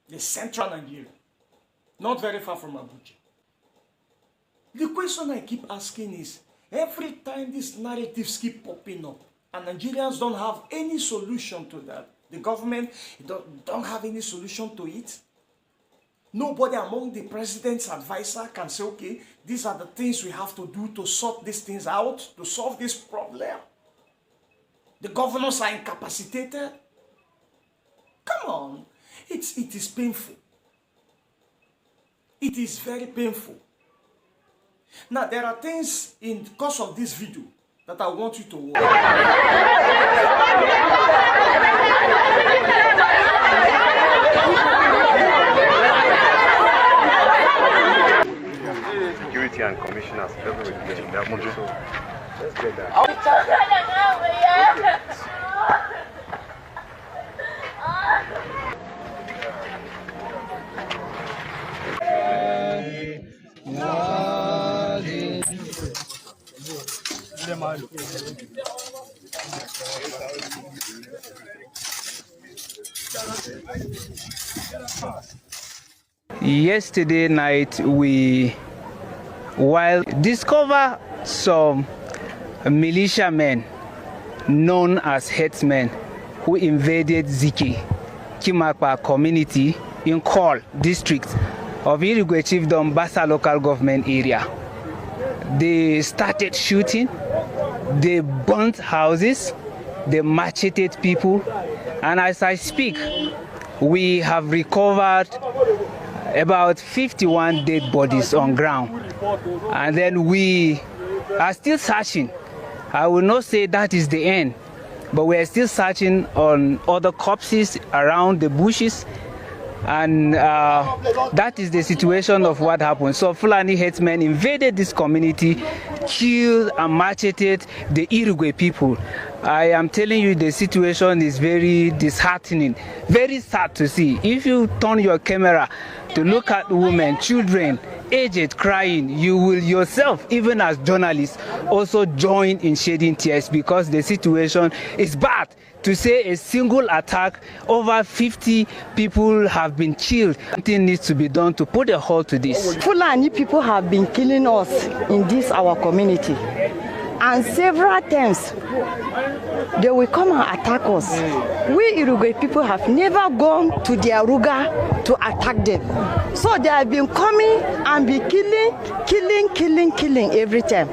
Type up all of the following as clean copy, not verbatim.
the central Nigeria, not very far from Abuja. The question I keep asking is, every time these narratives keep popping up, and Nigerians don't have any solution to that, the government don't have any solution to it, nobody among the president's advisors can say, okay, these are the things we have to do to sort these things out, to solve this problem. The governors are incapacitated. Come on. It is painful. It is very painful. Now, there are things in the course of this video that I want you to watch. Security and commissioners everywhere. Let's get that. Yesterday night we discover some militiamen known as herdsmen who invaded Zike, Kimakpa community in Kol district of Irigwe Chiefdom Basa local government area. They started shooting, they burnt houses, they macheted people, and as I speak, we have recovered about 51 dead bodies on ground. And then we are still searching. I will not say that is the end, but we are still searching on other corpses around the bushes. And that is the situation of what happened. So Fulani herdsmen invaded this community, killed and macheted the Irigwe people. I am telling you, the situation is very disheartening, very sad to see. If you turn your camera to look at women, children, aged crying, you will yourself, even as journalists, also join in shedding tears because the situation is bad. To say a single attack, over 50 people have been killed. Something needs to be done to put a halt to this. Fulani people have been killing us in this our community. And several times, they will come and attack us. We Irigwe people have never gone to their Ruga to attack them. So they have been coming and be killing every time.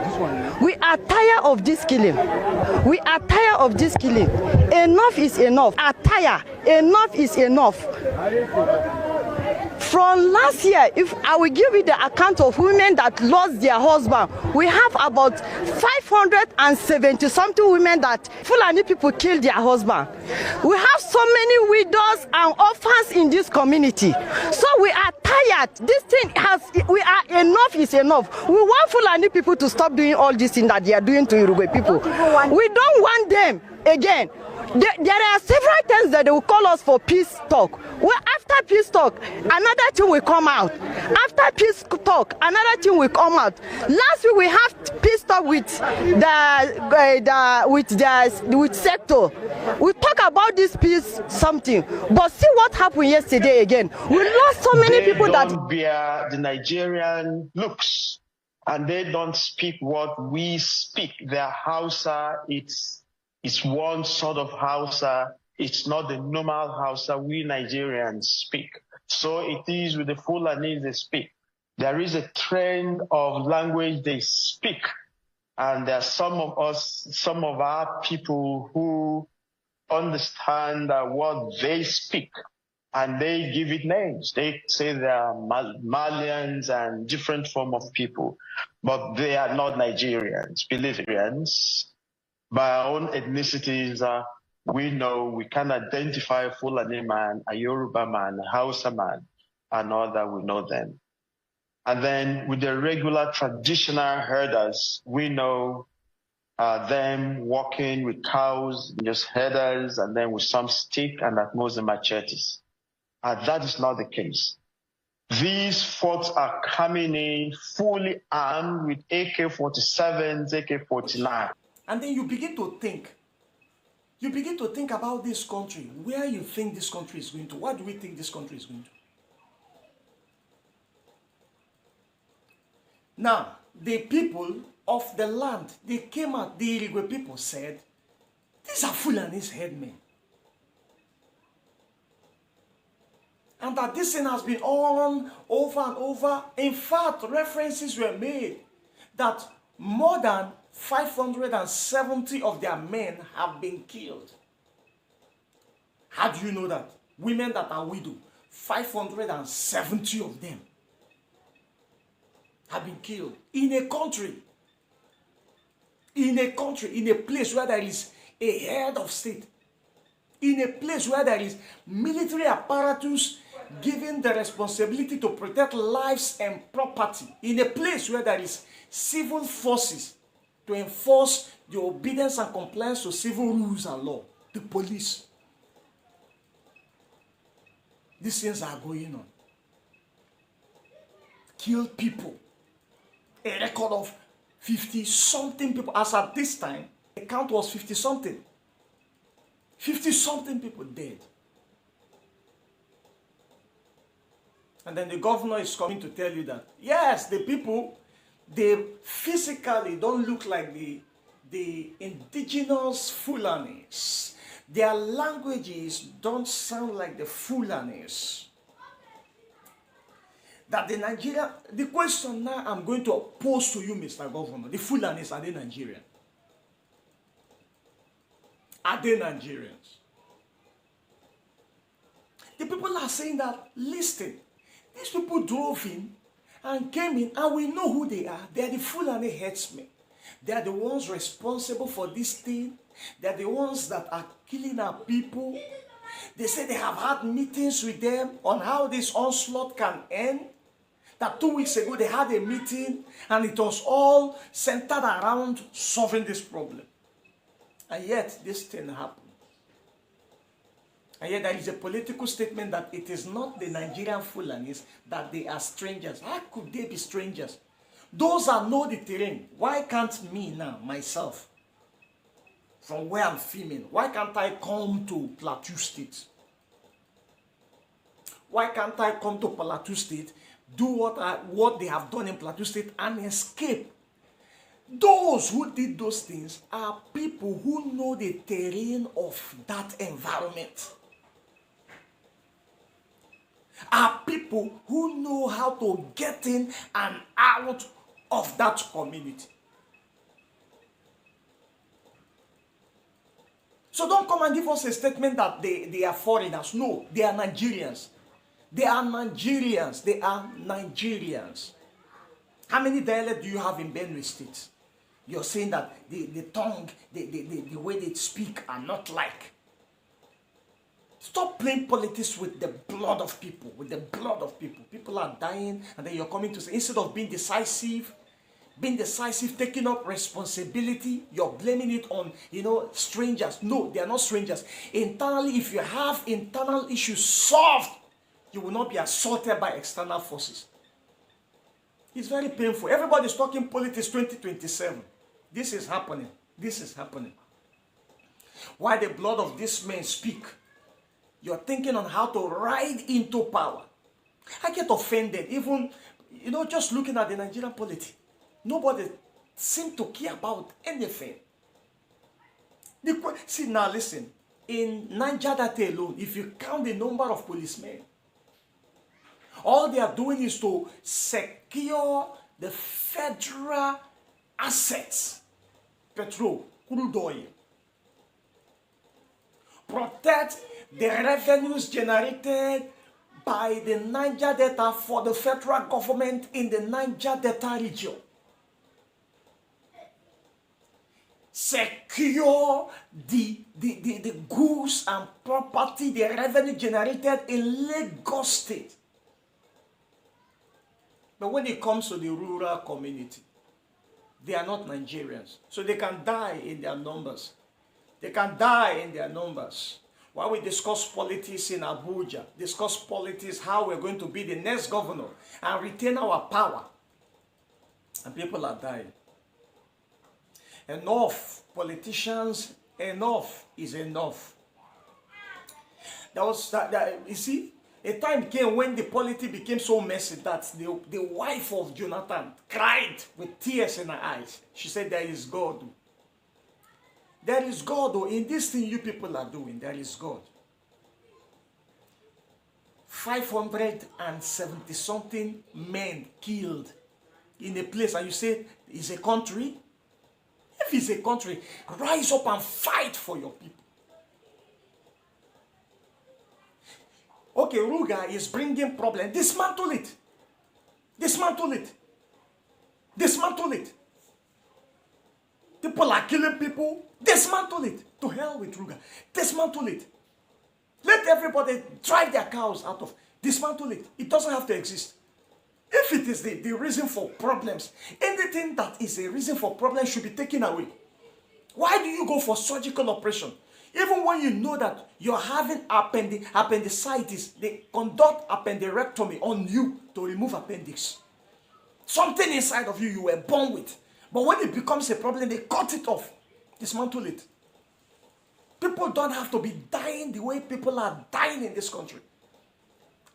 We are tired of this killing. We are tired of this killing. Enough is enough. Are tired. Enough is enough. From last year, if I will give you the account of women that lost their husband, we have about 570 something women that Fulani people killed their husband. We have so many widows and orphans in this community. So we are tired. This thing enough is enough. We want Fulani people to stop doing all this thing that they are doing to Irigwe people. We don't want them again. There are several times that they will call us for peace talk. Well, after peace talk, another thing will come out. After peace talk, another thing will come out. Last week we have peace talk with with sector. We talk about this peace something, but see what happened yesterday again. We lost so many people that don't bear the Nigerian looks, and they don't speak what we speak. Their Hausa, it's one sort of Hausa. It's not the normal Hausa we Nigerians speak. So it is with the Fulanis they speak. There is a trend of language they speak. And there are some of our people who understand what they speak. And they give it names. They say they are Malians and different form of people. But they are not Nigerians. Bolivians. By our own ethnicities, we know we can identify a Fulani man, a Yoruba man, a Hausa man, and all that we know them. And then with the regular traditional herders, we know them walking with cows, just herders, and then with some stick and at most the machetes. That is not the case. These folks are coming in fully armed with AK-47s, AK-49. And then you begin to think. You begin to think about this country. Where you think this country is going to. What do we think this country is going to? Now, the people of the land, they came out, the Irigwe people said, these are Fulanis headmen. And that this thing has been on over and over. In fact, references were made that more than 570 of their men have been killed. How do you know that? Women that are widowed, 570 of them have been killed in a country, in a place where there is a head of state, in a place where there is military apparatus given the responsibility to protect lives and property, in a place where there is civil forces to enforce the obedience and compliance to civil rules and law, the police. These things are going on. Killed people. A record of 50-something people. As at this time, the count was 50-something. 50-something people dead. And then the governor is coming to tell you that, yes, the people, they physically don't look like the indigenous Fulanis. Their languages don't sound like the Fulanis. That the Nigerian, the question now I'm going to pose to you, Mr. Governor, the Fulanis, are they Nigerian? Are they Nigerians? The people are saying that, listen, these people drove in and came in, and we know who they are. They are the Fulani herdsmen. They are the ones responsible for this thing. They are the ones that are killing our people. They say they have had meetings with them on how this onslaught can end. That 2 weeks ago they had a meeting and it was all centered around solving this problem. And yet this thing happened. And yet there is a political statement that it is not the Nigerian Fulanis, that they are strangers. How could they be strangers? Those that know the terrain. Why can't me now, myself, from where I'm filming, why can't I come to Plateau State? Why can't I come to Plateau State, do what they have done in Plateau State and escape? Those who did those things are people who know the terrain of that environment. Are people who know how to get in and out of that community. So don't come and give us a statement that they are foreigners. No, they are Nigerians. They are Nigerians. They are Nigerians. How many dialects do you have in Benue State? You're saying that the tongue, the way they speak are not like. Stop playing politics with the blood of people, with the blood of people. People are dying, and then you're coming to say, instead of being decisive, taking up responsibility, you're blaming it on, strangers. No, they are not strangers. Internally, if you have internal issues solved, you will not be assaulted by external forces. It's very painful. Everybody's talking politics 2027. This is happening. This is happening. Why the blood of these men speak? You're thinking on how to ride into power. I get offended, even, just looking at the Nigerian polity. Nobody seems to care about anything. See, now listen. In Niger Delta alone, if you count the number of policemen, all they are doing is to secure the federal assets, petrol, crude oil, protect the revenues generated by the Niger Delta for the federal government in the Niger Delta region. Secure the goods and property, the revenue generated in Lagos State. But when it comes to the rural community, they are not Nigerians. So they can die in their numbers. They can die in their numbers. While we discuss politics in Abuja, discuss politics, how we're going to be the next governor and retain our power. And people are dying. Enough, politicians, enough is enough. You see, A time came when the politics became so messy that the wife of Jonathan cried with tears in her eyes. She said, there is God. There is God. In this thing you people are doing, there is God. 570 something men killed in a place, and you say it's a country? If it's a country, rise up and fight for your people. Okay, Ruga is bringing problem. Dismantle it. Dismantle it. Dismantle it. People are killing people. Dismantle it. To hell with Ruga. Dismantle it. Let everybody drive their cows out of. Dismantle it. It doesn't have to exist. If it is the reason for problems, anything that is a reason for problems should be taken away. Why do you go for surgical operation? Even when you know that you're having appendicitis, they conduct appendectomy on you to remove appendix. Something inside of you were born with. But when it becomes a problem, they cut it off. Dismantle it. People don't have to be dying the way people are dying in this country.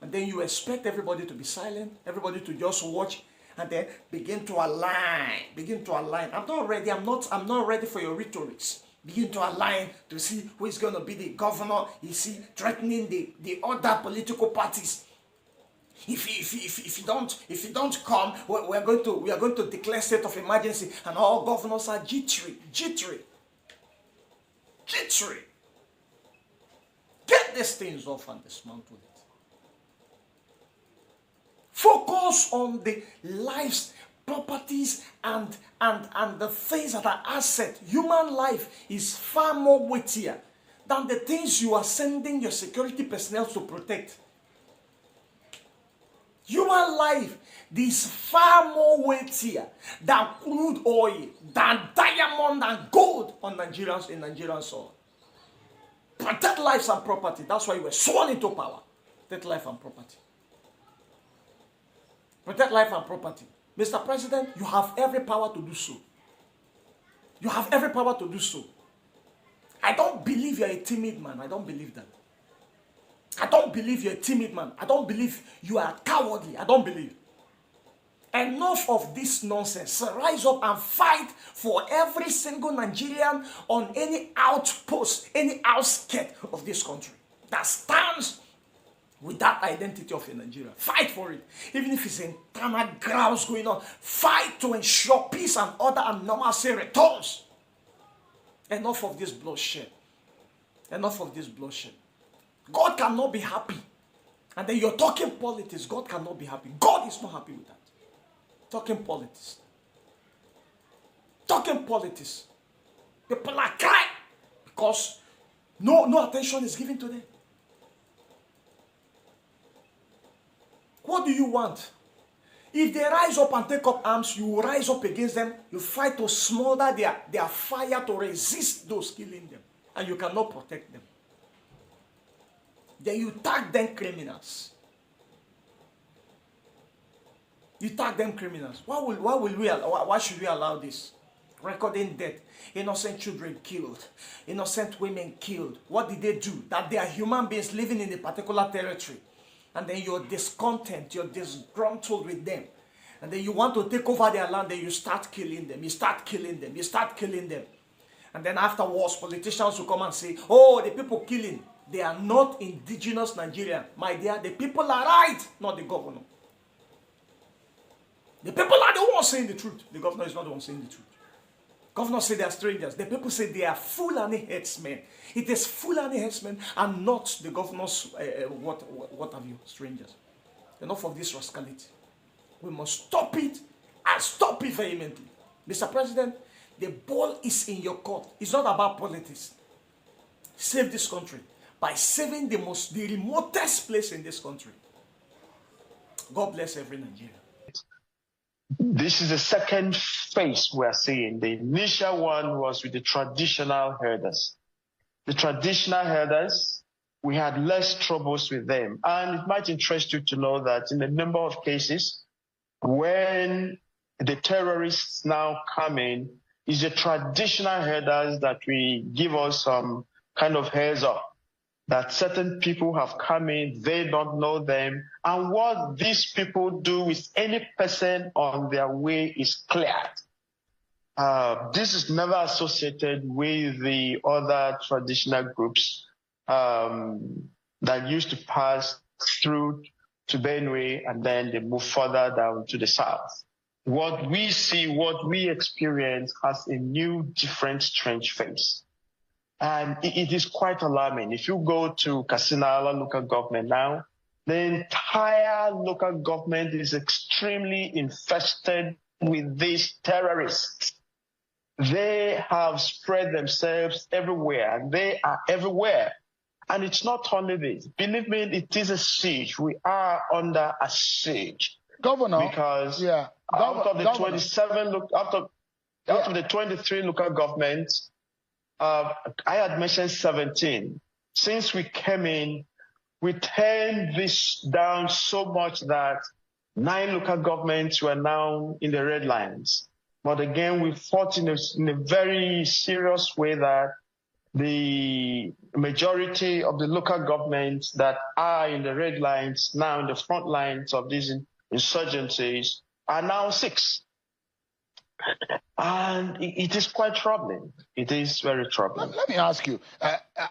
And then you expect everybody to be silent, everybody to just watch, and then begin to align. Begin to align. I'm not ready. I'm not ready for your rhetorics. Begin to align to see who is going to be the governor. You see, threatening the other political parties. If you don't come, we are going to declare state of emergency, and all governors are jittery. Get these things off and dismantle it. Focus on the lives, properties, and the things that are assets. Human life is far more weightier than the things you are sending your security personnel to protect. Human life is far more weightier than crude oil, than diamond and gold on Nigerians in Nigerian soil. Protect lives and property. That's why you were sworn into power. Protect life and property. Protect life and property. Mr. President, you have every power to do so. You have every power to do so. I don't believe you're a timid man. I don't believe that. I don't believe you're a timid man. I don't believe you are cowardly. I don't believe. Enough of this nonsense. Rise up and fight for every single Nigerian on any outpost, any outskirt of this country that stands with that identity of a Nigerian. Fight for it. Even if it's internal grounds going on, fight to ensure peace and order and normalcy returns. Enough of this bloodshed. Enough of this bloodshed. God cannot be happy. And then you're talking politics. God cannot be happy. God is not happy with that. Talking politics. Talking politics. People are crying because no attention is given to them. What do you want? If they rise up and take up arms, you will rise up against them. You fight to smother their fire, to resist those killing them. And you cannot protect them. Then you tag them criminals. You tag them criminals. Why should we allow this? Recording death. Innocent children killed. Innocent women killed. What did they do? That they are human beings living in a particular territory. And then you're discontent, you're disgruntled with them. And then you want to take over their land, then you start killing them. You start killing them. You start killing them. And then afterwards, politicians will come and say, oh, the people killing, they are not indigenous Nigerian. My dear, the people are right, not the governor. The people are the ones saying the truth. The governor is not the one saying the truth. Governors say they are strangers. The people say they are fulani herdsmen. It is fulani herdsmen and not the governors, what have you, strangers. Enough of this rascality. We must stop it and stop it vehemently. Mr. President, the ball is in your court. It's not about politics. Save this country by saving the remotest place in this country. God bless every Nigerian. This is the second phase we are seeing. The initial one was with the traditional herders. The traditional herders, we had less troubles with them. And it might interest you to know that in a number of cases, when the terrorists now come in, it's the traditional herders that we give us some kind of heads up that certain people have come in, they don't know them, and what these people do with any person on their way is clear. This is never associated with the other traditional groups that used to pass through to Benue and then they move further down to the south. What we see, what we experience has a new, different, strange face. And it is quite alarming. If you go to Katsina local government now, the entire local government is extremely infested with these terrorists. They have spread themselves everywhere. They are everywhere. And it's not only this. Believe me, it is a siege. We are under a siege. Governor, because out of the 27, out of the 23 local governments, I had mentioned 17. Since we came in, we turned this down so much that 9 local governments were now in the red lines. But again, we fought in a very serious way that the majority of the local governments that are in the red lines, now in the front lines of these insurgencies, are now 6. And it is quite troubling. It is very troubling. Let me ask you,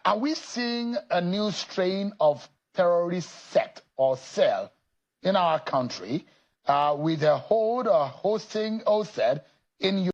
are we seeing a new strain of terrorist sect or cell in our country with a hold or hosting, in